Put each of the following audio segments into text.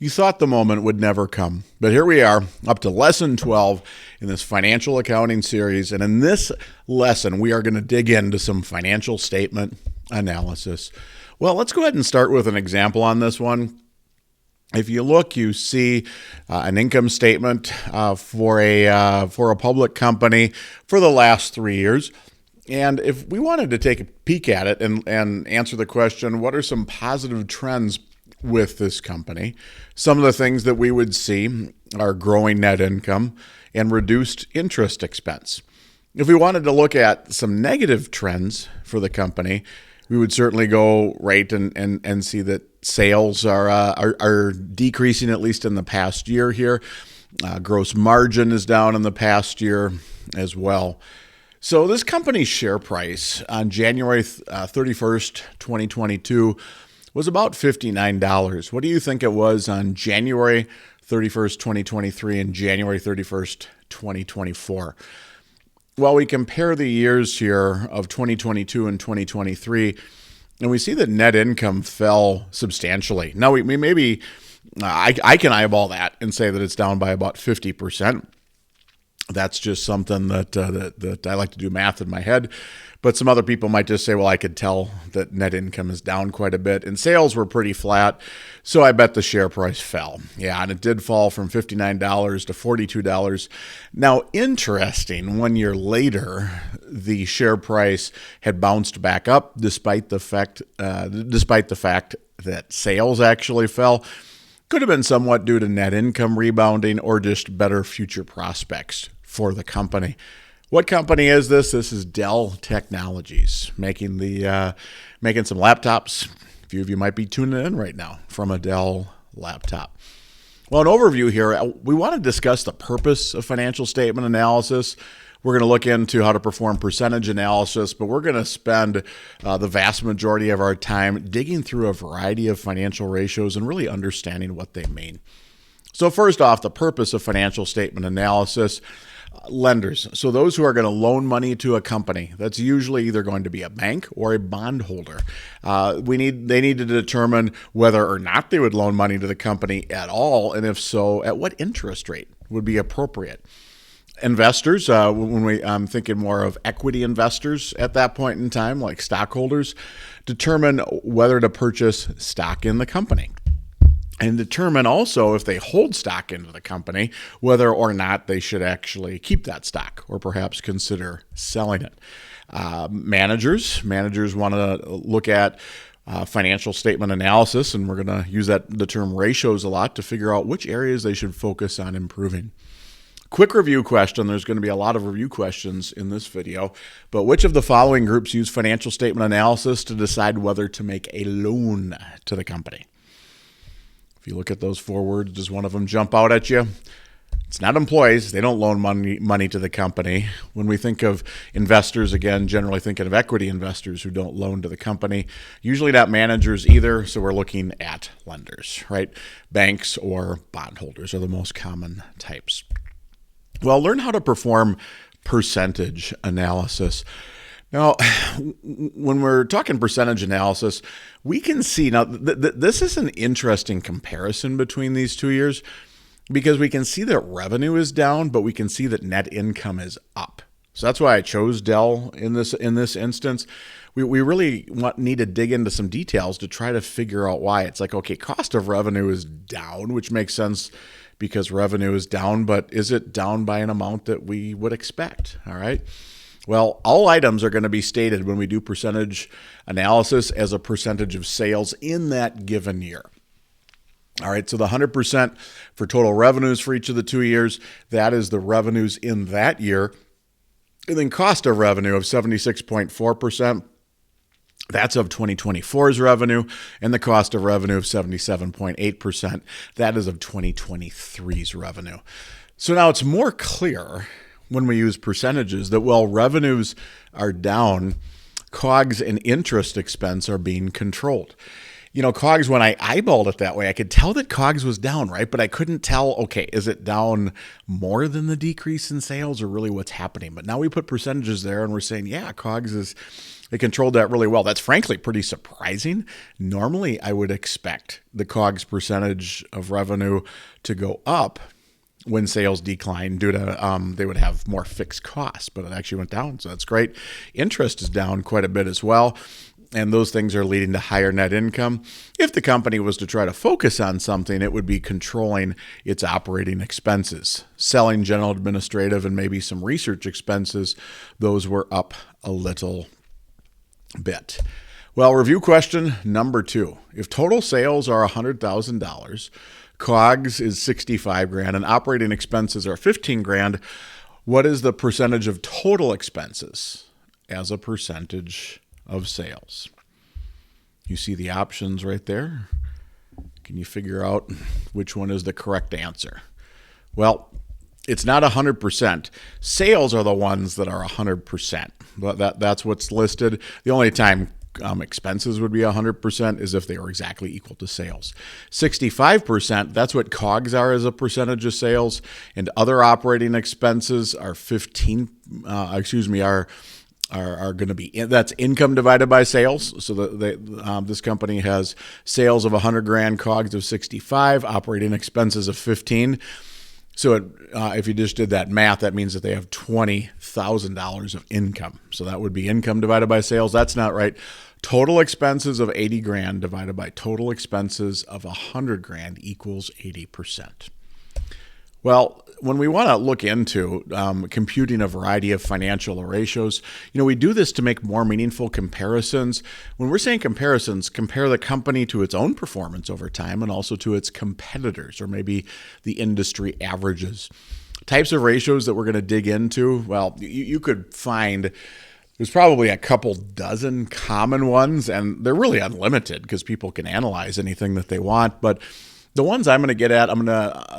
You thought the moment would never come, but here we are, up to lesson 12 in this financial accounting series. And in this lesson, we are going to dig into some financial statement analysis. Well, let's go ahead and start with an example on this one. If you look, you see an income statement for a public company for the last 3 years. And if we wanted to take a peek at it and answer the question, what are some positive trends with this company? Some of the things that we would see are growing net income and reduced interest expense. If we wanted to look at some negative trends for the company, we would certainly go right and see that sales are decreasing, at least in the past year here. Gross margin is down in the past year as well. So this company's share price on January 31st, 2022 was about $59. What do you think it was on January 31st, 2023 and January 31st, 2024? Well, we compare the years here of 2022 and 2023, and we see that net income fell substantially. Now, we maybe, I can eyeball that and say that it's down by about 50%. That's just something that I like to do math in my head. But some other people might just say, well, I could tell that net income is down quite a bit. And sales were pretty flat, so I bet the share price fell. Yeah, and it did fall from $59 to $42. Now, interesting, 1 year later, the share price had bounced back up despite the fact that sales actually fell. Could have been somewhat due to net income rebounding or just better future prospects for the company. What company is this? This is Dell Technologies, making some laptops. A few of you might be tuning in right now from a Dell laptop. Well, an overview here, we want to discuss the purpose of financial statement analysis. We're going to look into how to perform percentage analysis, but we're going to spend the vast majority of our time digging through a variety of financial ratios and really understanding what they mean. So first off, the purpose of financial statement analysis. Lenders, so those who are going to loan money to a company, that's usually either going to be a bank or a bondholder. They need to determine whether or not they would loan money to the company at all, and if so, at what interest rate would be appropriate. Investors, I'm thinking more of equity investors at that point in time, like stockholders, determine whether to purchase stock in the company. And determine also, if they hold stock into the company, whether or not they should actually keep that stock or perhaps consider selling it. Managers want to look at financial statement analysis, and we're going to use the term ratios a lot to figure out which areas they should focus on improving. Quick review question. There's going to be a lot of review questions in this video, but which of the following groups use financial statement analysis to decide whether to make a loan to the company? If you look at those four words, does one of them jump out at you? It's not employees. They don't loan money to the company. When we think of investors, again, generally thinking of equity investors who don't loan to the company. Usually not managers either, so we're looking at lenders, right? Banks or bondholders are the most common types. Well, learn how to perform percentage analysis. Now, when we're talking percentage analysis, we can see now this is an interesting comparison between these 2 years because we can see that revenue is down, but we can see that net income is up. So that's why I chose Dell in this instance. We really need to dig into some details to try to figure out why. It's like, okay, cost of revenue is down, which makes sense because revenue is down, but is it down by an amount that we would expect? All right. Well, all items are going to be stated when we do percentage analysis as a percentage of sales in that given year. All right, so the 100% for total revenues for each of the 2 years, that is the revenues in that year. And then cost of revenue of 76.4%, that's of 2024's revenue, and the cost of revenue of 77.8%, that is of 2023's revenue. So now it's more clear when we use percentages that while revenues are down, COGS and interest expense are being controlled. COGS, when I eyeballed it that way, I could tell that COGS was down, right? But I couldn't tell, okay, is it down more than the decrease in sales or really what's happening? But now we put percentages there and we're saying, yeah, COGS They controlled that really well. That's frankly pretty surprising. Normally, I would expect the COGS percentage of revenue to go up when sales decline due to they would have more fixed costs, but it actually went down. So that's great. Interest is down quite a bit as well. And those things are leading to higher net income. If the company was to try to focus on something, it would be controlling its operating expenses. Selling, general, administrative, and maybe some research expenses, those were up a little bit. Well, review question number 2. If total sales are $100,000, COGS is $65,000, and operating expenses are $15,000, what is the percentage of total expenses as a percentage of sales? You see the options right there. Can you figure out which one is the correct answer? Well, it's not 100%. Sales are the ones that are 100%. But that's what's listed. The only time expenses would be 100% is if they were exactly equal to sales. 65%, that's what COGS are as a percentage of sales, and other operating expenses are are going to be, that's income divided by sales. So this company has sales of $100,000, COGS of 65, operating expenses of 15. So if you just did that math, that means that they have $20,000 of income. So that would be income divided by sales. That's not right. Total expenses of $80,000 divided by total expenses of $100,000 equals 80%. Well, when we want to look into computing a variety of financial ratios, we do this to make more meaningful comparisons. When we're saying comparisons, compare the company to its own performance over time and also to its competitors or maybe the industry averages. Types of ratios that we're going to dig into, well, you could find there's probably a couple dozen common ones, and they're really unlimited because people can analyze anything that they want. But the ones I'm going to get at,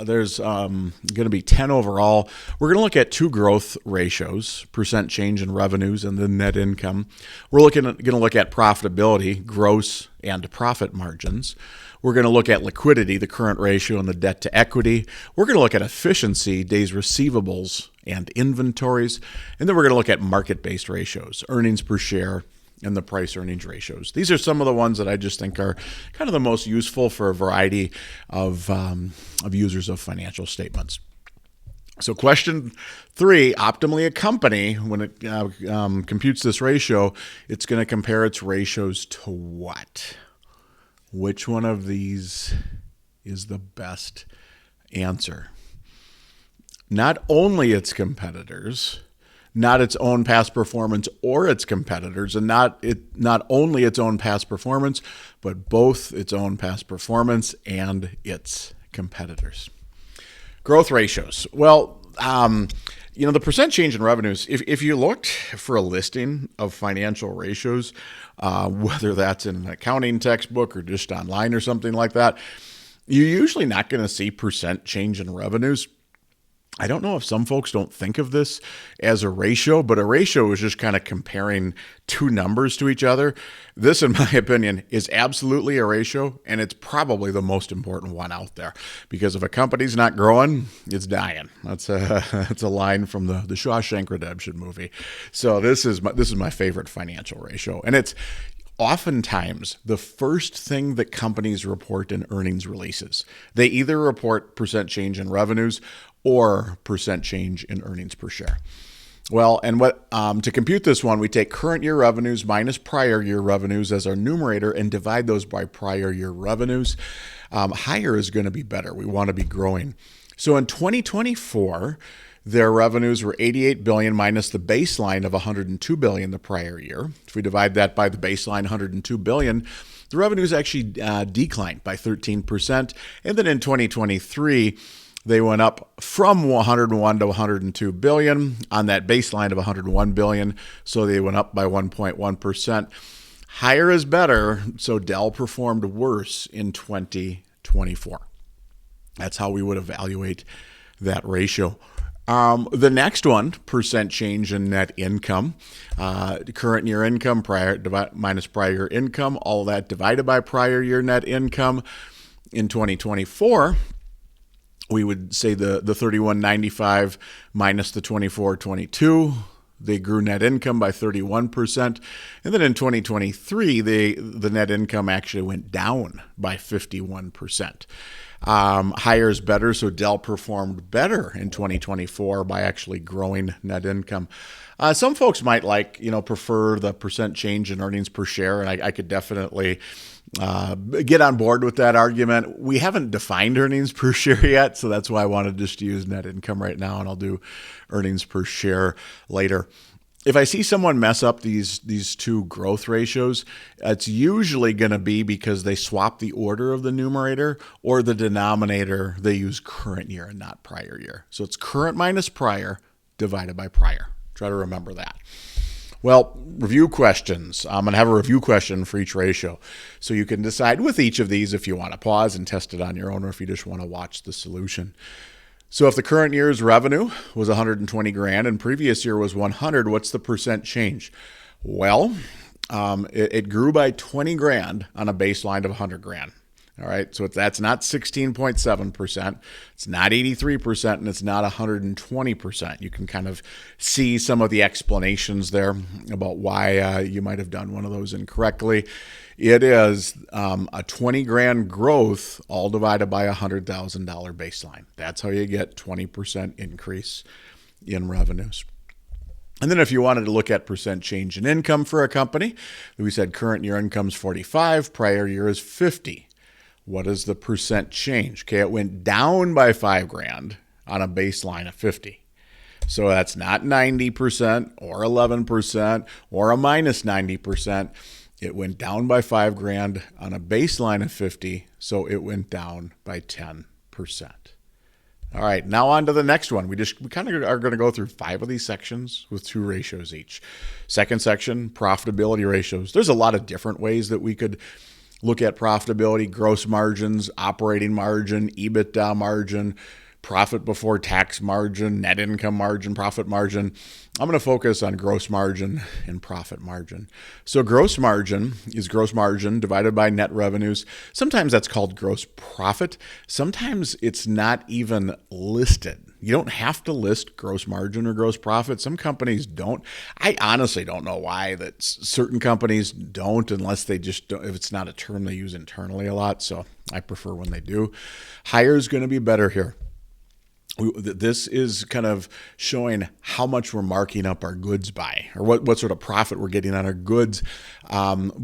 there's going to be 10 overall. We're going to look at 2 growth ratios, percent change in revenues and the net income. We're going to look at profitability, gross and profit margins. We're going to look at liquidity, the current ratio, and the debt to equity. We're going to look at efficiency, days receivables, and inventories. And then we're going to look at market-based ratios, earnings per share, and the price earnings ratios. These are some of the ones that I just think are kind of the most useful for a variety of users of financial statements. So question 3, optimally a company, when it computes this ratio, it's going to compare its ratios to what? Which one of these is the best answer? Not only its competitors, not its own past performance or its competitors, and not only its own past performance, but both its own past performance and its competitors. Growth ratios. Well, the percent change in revenues, if you looked for a listing of financial ratios, whether that's in an accounting textbook or just online or something like that, you're usually not going to see percent change in revenues. I don't know if some folks don't think of this as a ratio, but a ratio is just kind of comparing 2 numbers to each other. This, in my opinion, is absolutely a ratio, and it's probably the most important one out there. Because if a company's not growing, it's dying. That's a line from the Shawshank Redemption movie. So this is my favorite financial ratio, and it's oftentimes the first thing that companies report in earnings releases. They either report percent change in revenues or percent change in earnings per share. Well, and to compute this one, we take current year revenues minus prior year revenues as our numerator and divide those by prior year revenues. Higher is going to be better. We want to be growing. So in 2024, their revenues were $88 billion minus the baseline of $102 billion the prior year. If we divide that by the baseline $102 billion, the revenues actually declined by 13%. And then in 2023, they went up from 101 to 102 billion on that baseline of 101 billion. So they went up by 1.1%. Higher is better. So Dell performed worse in 2024. That's how we would evaluate that ratio. The next one, percent change in net income, current year income minus prior year income, all of that divided by prior year net income. In 2024, we would say the 3195 minus the 2422, they grew net income by 31%. And then in 2023, the net income actually went down by 51%. Higher is better, so Dell performed better in 2024 by actually growing net income. Some folks might prefer the percent change in earnings per share, and I could definitely get on board with that argument. We haven't defined earnings per share yet, so that's why I wanted just to use net income right now, and I'll do earnings per share later. If I see someone mess up these two growth ratios, it's usually going to be because they swap the order of the numerator or the denominator. They use current year and not prior year. So it's current minus prior divided by prior. Try to remember that. Well, review questions. I'm going to have a review question for each ratio. So you can decide with each of these if you want to pause and test it on your own or if you just want to watch the solution. So if the current year's revenue was 120 grand and previous year was 100, what's the percent change? Well, it grew by 20 grand on a baseline of 100 grand. All right, so that's not 16.7%, it's not 83%, and it's not 120%. You can kind of see some of the explanations there about why you might have done one of those incorrectly. It is a 20 grand growth all divided by a $100,000 baseline. That's how you get 20% increase in revenues. And then if you wanted to look at percent change in income for a company, we said current year income is 45, prior year is 50. What is the percent change? Okay, it went down by 5 grand on a baseline of 50. So that's not 90% or 11% or a minus 90%. It went down by 5 grand on a baseline of 50, so it went down by 10%. All right, now on to the next one. We kind of are going to go through 5 of these sections with 2 ratios each. Second section, profitability ratios. There's a lot of different ways that we could look at profitability: gross margins, operating margin, EBITDA margin, profit before tax margin, net income margin, profit margin. I'm going to focus on gross margin and profit margin. So gross margin is gross margin divided by net revenues. Sometimes that's called gross profit. Sometimes it's not even listed. You don't have to list gross margin or gross profit. Some companies don't. I honestly don't know why that certain companies don't, unless they just don't, if it's not a term they use internally a lot. So I prefer when they do. Higher is going to be better here. This is kind of showing how much we're marking up our goods by, or what sort of profit we're getting on our goods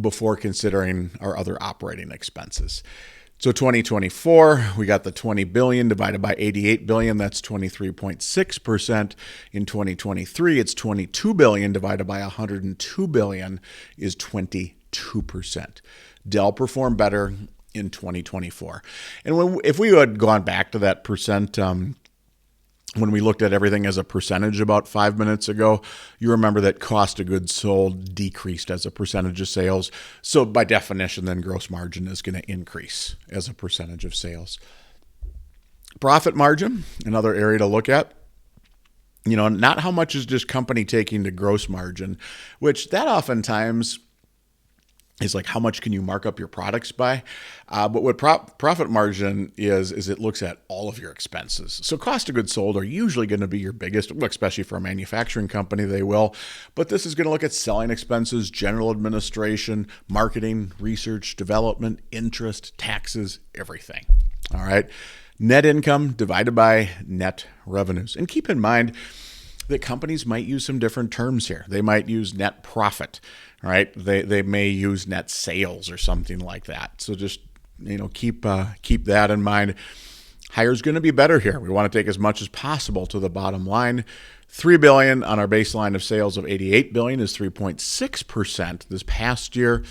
before considering our other operating expenses. So 2024, we got the 20 billion divided by 88 billion. That's 23.6%. In 2023, it's 22 billion divided by 102 billion is 22%. Dell performed better in 2024. And if we had gone back to that percent, when we looked at everything as a percentage about 5 minutes ago, you remember that cost of goods sold decreased as a percentage of sales. So by definition, then gross margin is going to increase as a percentage of sales. Profit margin, another area to look at. Not how much is just company taking to gross margin, which that oftentimes is like how much can you mark up your products by. But what profit margin is it looks at all of your expenses. So cost of goods sold are usually going to be your biggest, especially for a manufacturing company, they will. But this is going to look at selling expenses, general administration, marketing, research, development, interest, taxes, everything. All right. Net income divided by net revenues. And keep in mind that companies might use some different terms here. They might use net profit, right? They may use net sales or something like that. So just keep that in mind. Higher is going to be better here. We want to take as much as possible to the bottom line. $3 billion on our baseline of sales of $88 billion is 3.6% this past year.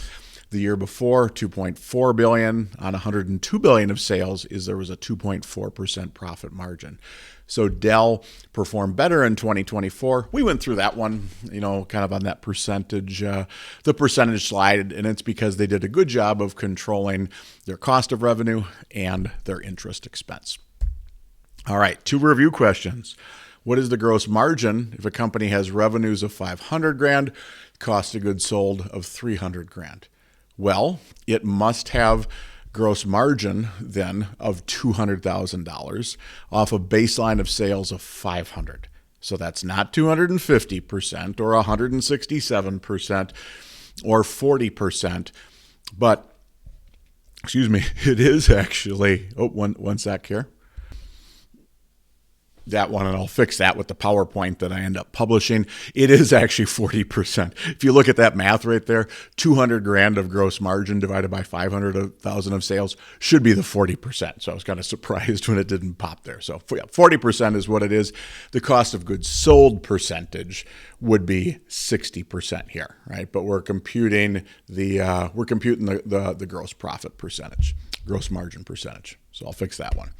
The year before, $2.4 billion on $102 billion of sales there was a 2.4% profit margin. So Dell performed better in 2024. We went through that one, kind of on that percentage, the percentage slide, and it's because they did a good job of controlling their cost of revenue and their interest expense. All right, 2 review questions. What is the gross margin if a company has revenues of 500 grand, cost of goods sold of 300 grand? Well, it must have gross margin then of $200,000 off a baseline of sales of 500. So that's not 250% or 167% or 40%, but excuse me, it is actually, one sec here. That one, and I'll fix that with the PowerPoint that I end up publishing. It is actually 40%. If you look at that math right there, 200 grand of gross margin divided by 500,000 of sales should be the 40%. So I was kind of surprised when it didn't pop there. So 40% is what it is. The cost of goods sold percentage would be 60% here, right? But we're computing the gross profit percentage, gross margin percentage. So I'll fix that one.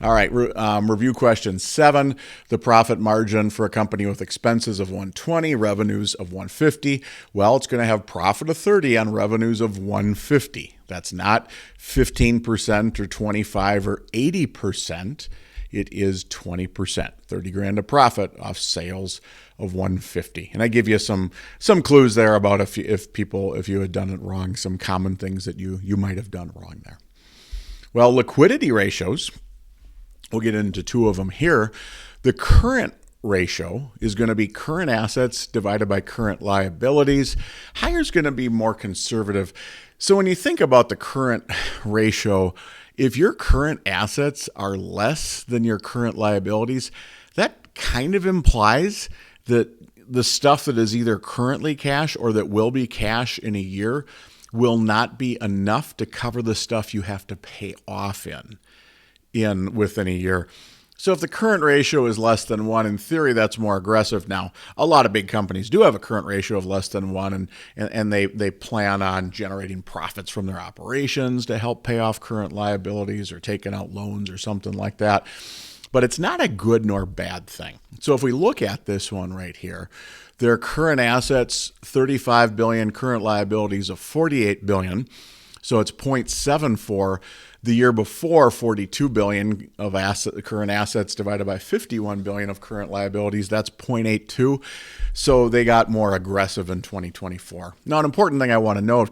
All right, review question 7. The profit margin for a company with expenses of 120, revenues of 150. Well, it's going to have profit of 30 on revenues of 150. That's not 15% or 25 or 80%. It is 20%, 30 grand of profit off sales of 150. And I give you some clues there about if you had done it wrong, some common things that you might have done wrong there. Well, liquidity ratios, we'll get into 2 of them here. The current ratio is going to be current assets divided by current liabilities. Higher is going to be more conservative. So when you think about the current ratio, if your current assets are less than your current liabilities, that kind of implies that the stuff that is either currently cash or that will be cash in a year will not be enough to cover the stuff you have to pay off within a year. So if the current ratio is less than 1, in theory, that's more aggressive. Now, a lot of big companies do have a current ratio of less than 1, and they plan on generating profits from their operations to help pay off current liabilities or taking out loans or something like that. But it's not a good nor bad thing. So if we look at this one right here, their current assets, 35 billion, current liabilities of 48 billion. So it's 0.74. The year before, 42 billion of current assets divided by 51 billion of current liabilities. That's 0.82. So they got more aggressive in 2024. Now, an important thing I want to note,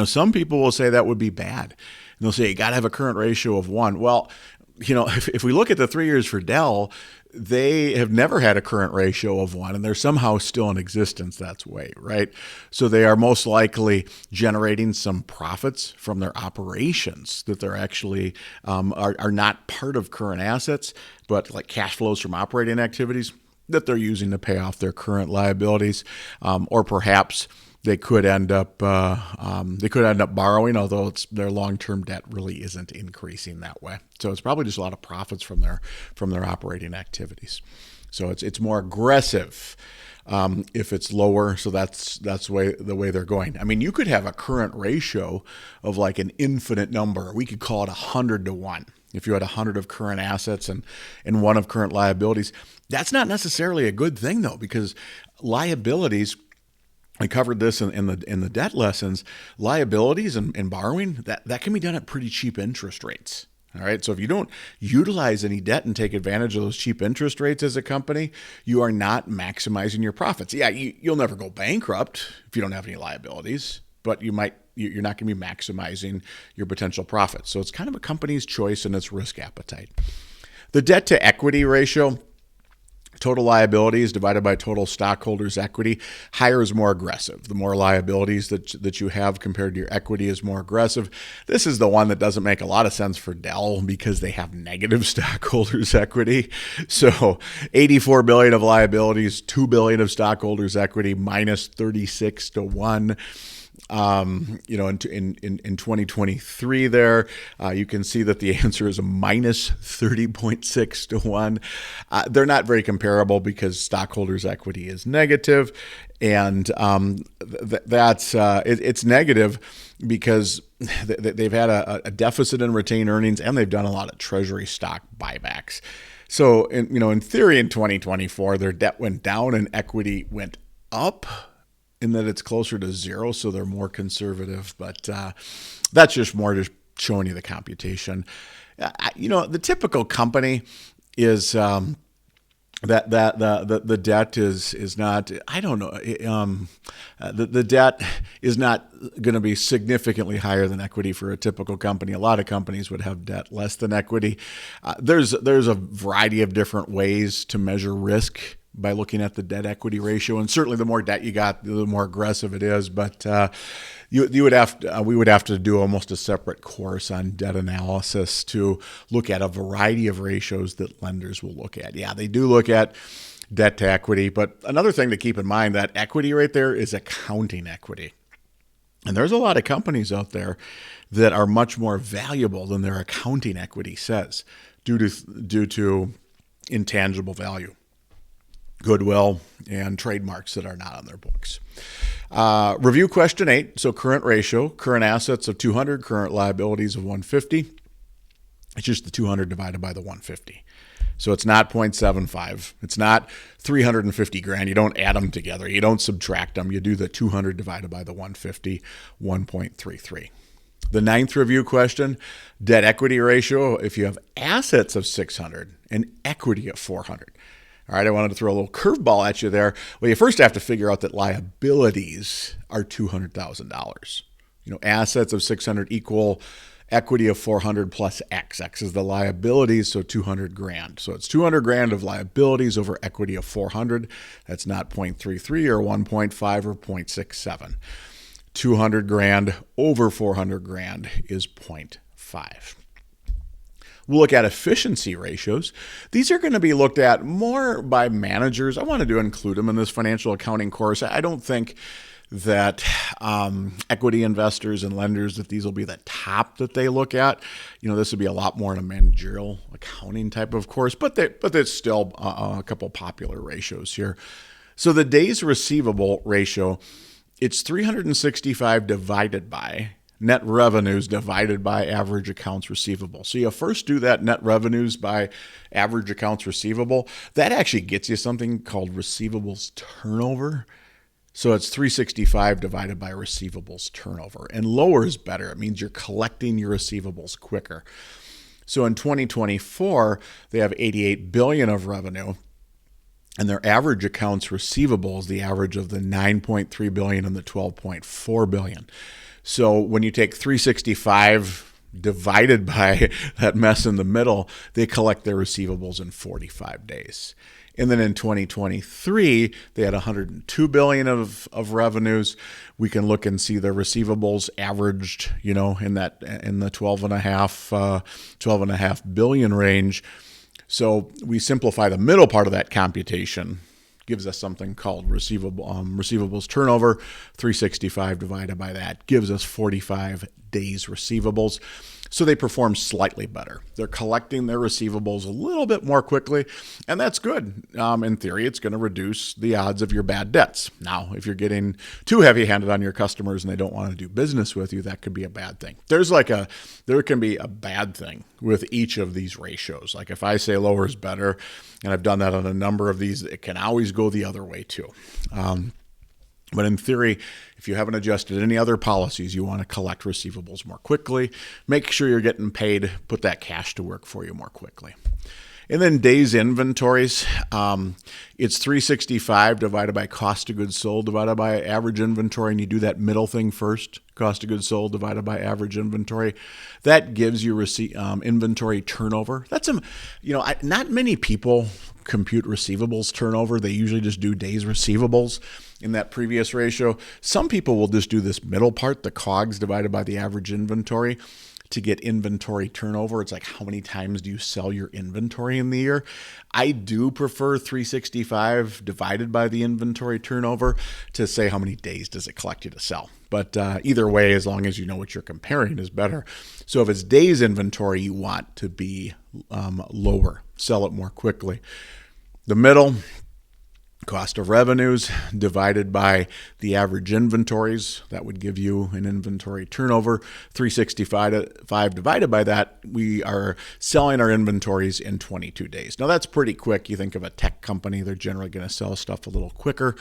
some people will say that would be bad. And they'll say, you got to have a current ratio of 1. Well, if we look at the 3 years for Dell, they have never had a current ratio of 1, and they're somehow still in existence that way, right? So they are most likely generating some profits from their operations that they're actually are not part of current assets, but like cash flows from operating activities that they're using to pay off their current liabilities, or perhaps they could end up borrowing, although their long-term debt really isn't increasing that way. So it's probably just a lot of profits from their operating activities. So it's more aggressive if it's lower. So that's the way they're going. I mean, you could have a current ratio of like an infinite number. We could call it 100 to 1. If you had 100 of current assets and 1 of current liabilities, that's not necessarily a good thing though, because liabilities, I covered this in the debt lessons. Liabilities and borrowing, that can be done at pretty cheap interest rates. All right. So if you don't utilize any debt and take advantage of those cheap interest rates as a company, you are not maximizing your profits. Yeah, you'll never go bankrupt if you don't have any liabilities, but you're not going to be maximizing your potential profits. So it's kind of a company's choice and its risk appetite. The debt to equity ratio, total liabilities divided by total stockholders' equity. Higher is more aggressive. The more liabilities that you have compared to your equity is more aggressive. This is the one that doesn't make a lot of sense for Dell because they have negative stockholders' equity. So 84 billion of liabilities, 2 billion of stockholders' equity, minus 36 to 1. In 2023 there, you can see that the answer is a minus 30.6 to 1. They're not very comparable because stockholders' equity is negative, and it's negative because they've had a deficit in retained earnings, and they've done a lot of treasury stock buybacks. So, in theory, in 2024, their debt went down and equity went up, in that it's closer to 0, so they're more conservative. But that's just showing you the computation. The typical company is the debt is not, I don't know, the debt is not going to be significantly higher than equity for a typical company. A lot of companies would have debt less than equity. There's a variety of different ways to measure risk by looking at the debt equity ratio, and certainly the more debt you got, the more aggressive it is. But we would have to do almost a separate course on debt analysis to look at a variety of ratios that lenders will look at. Yeah, they do look at debt to equity, but another thing to keep in mind, that equity right there is accounting equity. And there's a lot of companies out there that are much more valuable than their accounting equity says due to intangible value, goodwill, and trademarks that are not on their books. Review question 8. So current ratio, current assets of 200, current liabilities of 150. It's just the 200 divided by the 150. So it's not 0.75. It's not 350 grand. You don't add them together. You don't subtract them. You do the 200 divided by the 150, 1.33. The 9th review question, debt equity ratio, if you have assets of 600 and equity of 400. All right, I wanted to throw a little curveball at you there. Well, you first have to figure out that liabilities are $200,000. Assets of 600 equal equity of 400 plus X. X is the liabilities, so 200 grand. So it's 200 grand of liabilities over equity of 400. That's not 0.33 or 1.5 or 0.67. 200 grand over 400 grand is 0.5. We'll look at efficiency ratios. These are going to be looked at more by managers. I wanted to include them in this financial accounting course. I don't think that equity investors and lenders, that these will be the top that they look at. This would be a lot more in a managerial accounting type of course, but there's still a couple popular ratios here. So the days receivable ratio, it's 365 divided by net revenues divided by average accounts receivable. So you first do that net revenues by average accounts receivable. That actually gets you something called receivables turnover. So it's 365 divided by receivables turnover. And lower is better. It means you're collecting your receivables quicker. So in 2024, they have $88 billion of revenue. And their average accounts receivable is the average of the $9.3 billion and the $12.4 billion. So when you take 365 divided by that mess in the middle, they collect their receivables in 45 days. And then in 2023, they had $102 billion of revenues. We can look and see their receivables averaged, in the 12.5 billion range. So we simplify the middle part of that computation, gives us something called receivables turnover. 365 divided by that gives us 45 days receivables. So they perform slightly better. They're collecting their receivables a little bit more quickly, and that's good. In theory, it's going to reduce the odds of your bad debts. Now, if you're getting too heavy-handed on your customers and they don't want to do business with you, that could be a bad thing. There can be a bad thing with each of these ratios. Like if I say lower is better, and I've done that on a number of these, it can always go the other way too. But in theory, if you haven't adjusted any other policies, you want to collect receivables more quickly. Make sure you're getting paid. Put that cash to work for you more quickly. And then days inventories, it's 365 divided by cost of goods sold divided by average inventory. And you do that middle thing first, cost of goods sold divided by average inventory. That gives you inventory turnover. That's not many people compute receivables turnover. They usually just do days receivables in that previous ratio. Some people will just do this middle part, the COGS divided by the average inventory, to get inventory turnover. It's like, how many times do you sell your inventory in the year? I do prefer 365 divided by the inventory turnover to say how many days does it collect you to sell. But either way, as long as you know what you're comparing, is better. So if it's days inventory, you want to be lower, sell it more quickly. The middle, cost of revenues divided by the average inventories. That would give you an inventory turnover. 365 divided by that, we are selling our inventories in 22 days. Now that's pretty quick. You think of a tech company, they're generally going to sell stuff a little quicker.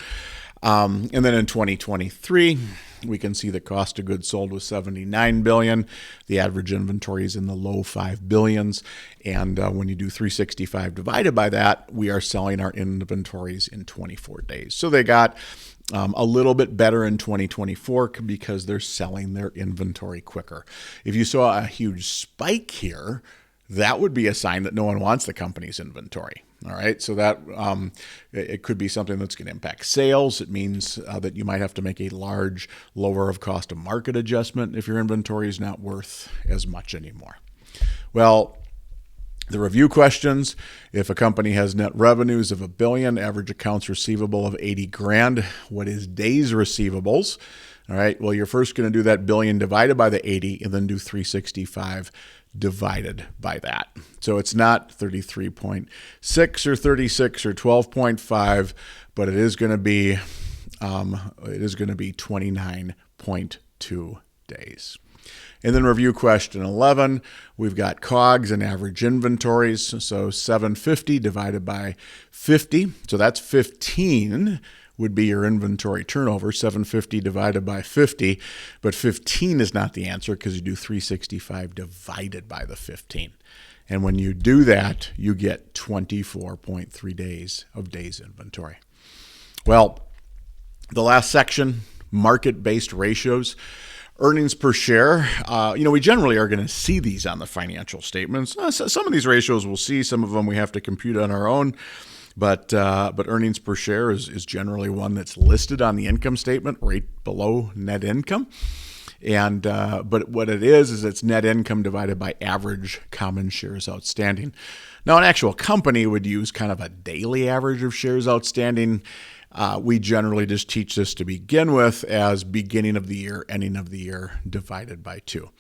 And then in 2023, we can see the cost of goods sold was $79 billion. The average inventory is in the low $5 billions. And when you do 365 divided by that, we are selling our inventories in 24 days. So they got a little bit better in 2024 because they're selling their inventory quicker. If you saw a huge spike here, that would be a sign that no one wants the company's inventory. All right, so that it could be something that's going to impact sales. It means that you might have to make a large lower of cost of market adjustment if your inventory is not worth as much anymore. Well, the review questions: if a company has net revenues of $1 billion, average accounts receivable of 80 grand, what is days receivables? All right, well, you're first going to do that billion divided by the 80 and then do 365 divided by that. So it's not 33.6 or 36 or 12.5, but it is going to be 29.2 days. And then review question 11, we've got COGS and average inventories. So 750 divided by 50. So that's 15 would be your inventory turnover, 750 divided by 50. But 15 is not the answer because you do 365 divided by the 15. And when you do that, you get 24.3 days of days inventory. Well, the last section, market-based ratios. Earnings per share, we generally are going to see these on the financial statements. Some of these ratios we'll see, some of them we have to compute on our own. But earnings per share is generally one that's listed on the income statement right below net income. And but what it is it's net income divided by average common shares outstanding. Now, an actual company would use kind of a daily average of shares outstanding. We generally just teach this to begin with as beginning of the year, ending of the year divided by 2.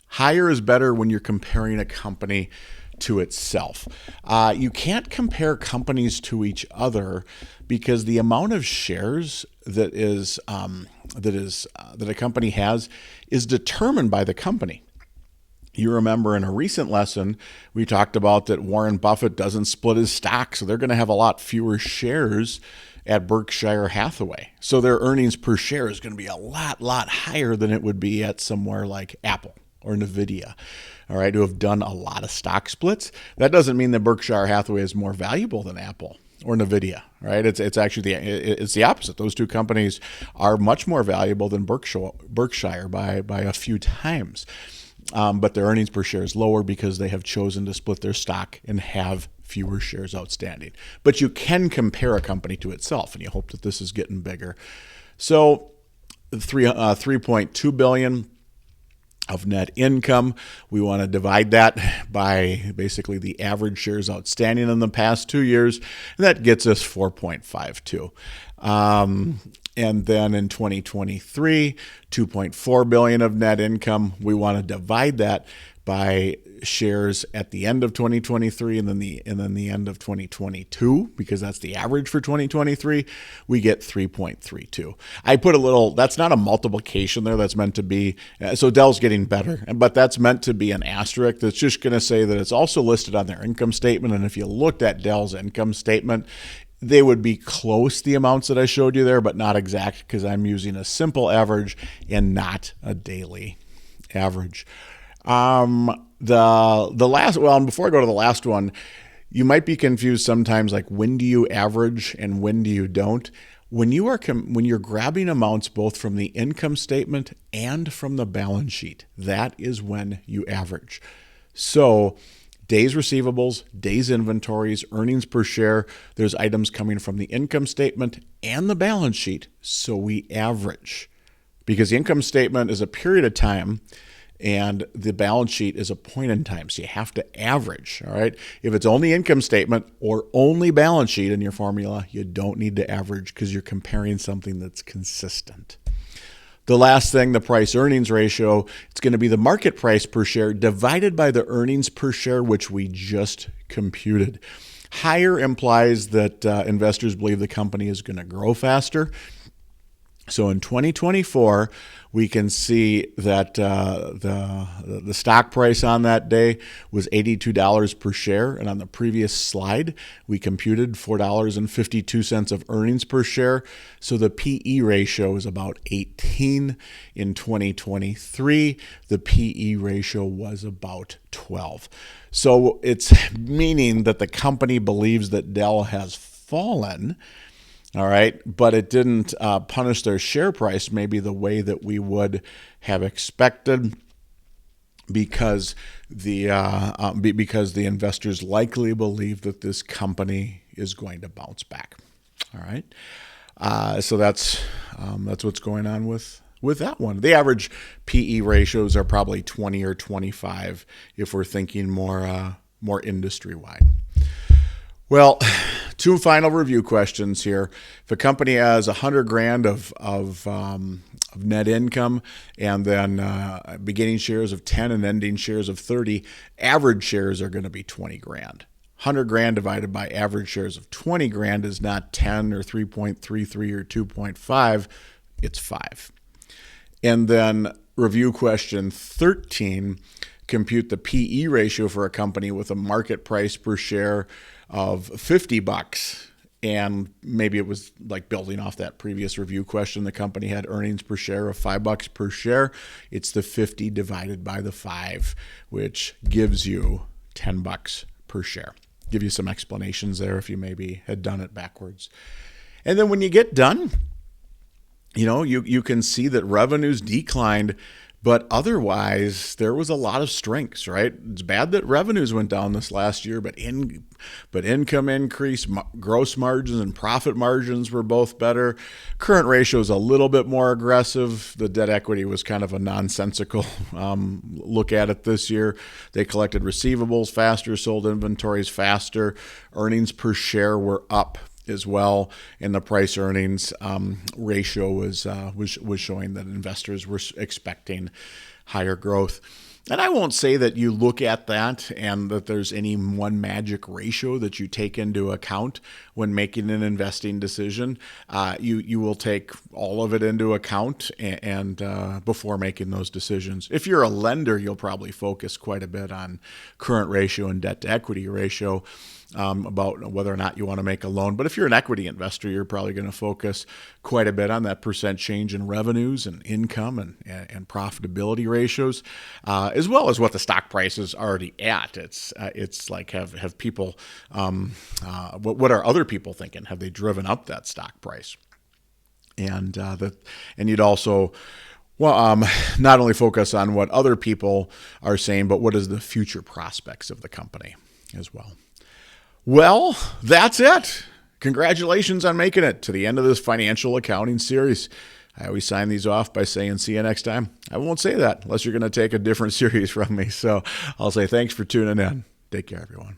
Higher is better when you're comparing a company to itself. You can't compare companies to each other because the amount of shares that a company has is determined by the company. You remember in a recent lesson, we talked about that Warren Buffett doesn't split his stock, so they're going to have a lot fewer shares at Berkshire Hathaway. So their earnings per share is going to be a lot higher than it would be at somewhere like Apple or NVIDIA, all right, who have done a lot of stock splits. That doesn't mean that Berkshire Hathaway is more valuable than Apple or NVIDIA, right? It's actually it's the opposite. Those two companies are much more valuable than Berkshire by a few times. But their earnings per share is lower because they have chosen to split their stock and have fewer shares outstanding. But you can compare a company to itself, and you hope that this is getting bigger. So $3.2 billion of net income. We want to divide that by basically the average shares outstanding in the past 2 years, and that gets us 4.52. And then in 2023, $2.4 billion of net income. We want to divide that by shares at the end of 2023 and then the end of 2022, because that's the average for 2023. We get 3.32. I put a little, that's not a multiplication there. That's meant to be, so Dell's getting better, but that's meant to be an asterisk. That's just going to say that it's also listed on their income statement. And if you looked at Dell's income statement, they would be close, the amounts that I showed you there, but not exact, because I'm using a simple average and not a daily average. The last, well, before I go to the last one, you might be confused sometimes, like when do you average and when do you don't? When you're grabbing amounts both from the income statement and from the balance sheet, that is when you average. So days receivables, days inventories, earnings per share, there's items coming from the income statement and the balance sheet, so we average. Because the income statement is a period of time and the balance sheet is a point in time, so you have to average, all right? If it's only income statement or only balance sheet in your formula, you don't need to average because you're comparing something that's consistent. The last thing, the price-earnings ratio, it's going to be the market price per share divided by the earnings per share, which we just computed. Higher implies that investors believe the company is going to grow faster. So in 2024, we can see that the stock price on that day was $82 per share. And on the previous slide, we computed $4.52 of earnings per share. So the PE ratio is about 18. In 2023, the PE ratio was about 12. So it's meaning that the company believes that Dell has fallen. All right, but it didn't punish their share price maybe the way that we would have expected, because the investors likely believe that this company is going to bounce back. All right, so that's what's going on with that one. The average PE ratios are probably 20 or 25 if we're thinking more industry wide. Well, two final review questions here. If a company has $100,000 of net income, and then beginning shares of 10 and ending shares of 30, average shares are going to be $20,000. $100,000 divided by average shares of $20,000 is not 10 or 3.33 or 2.5, it's 5. And then review question 13, compute the PE ratio for a company with a market price per share of $50, and maybe it was like building off that previous review question, the company had earnings per share of $5 per share. It's the 50 divided by the 5, which gives you $10 per share. Give you some explanations there if you maybe had done it backwards. And then when you get done, you can see that revenues declined, but otherwise, there was a lot of strengths, right? It's bad that revenues went down this last year, but income increased, gross margins and profit margins were both better. Current ratio is a little bit more aggressive. The debt equity was kind of a nonsensical look at it this year. They collected receivables faster, sold inventories faster. Earnings per share were up as well, and the price earnings ratio was showing that investors were expecting higher growth. And I won't say that you look at that and that there's any one magic ratio that you take into account when making an investing decision. You will take all of it into account and before making those decisions. If you're a lender, you'll probably focus quite a bit on current ratio and debt to equity ratio, about whether or not you want to make a loan. But if you're an equity investor, you're probably going to focus quite a bit on that percent change in revenues and income and profitability ratios, as well as what the stock price is already at. It's like have people, what are other people thinking? Have they driven up that stock price? And you'd also not only focus on what other people are saying, but what is the future prospects of the company as well. Well, that's it. Congratulations on making it to the end of this financial accounting series. I always sign these off by saying, see you next time. I won't say that unless you're going to take a different series from me. So I'll say thanks for tuning in. Take care, everyone.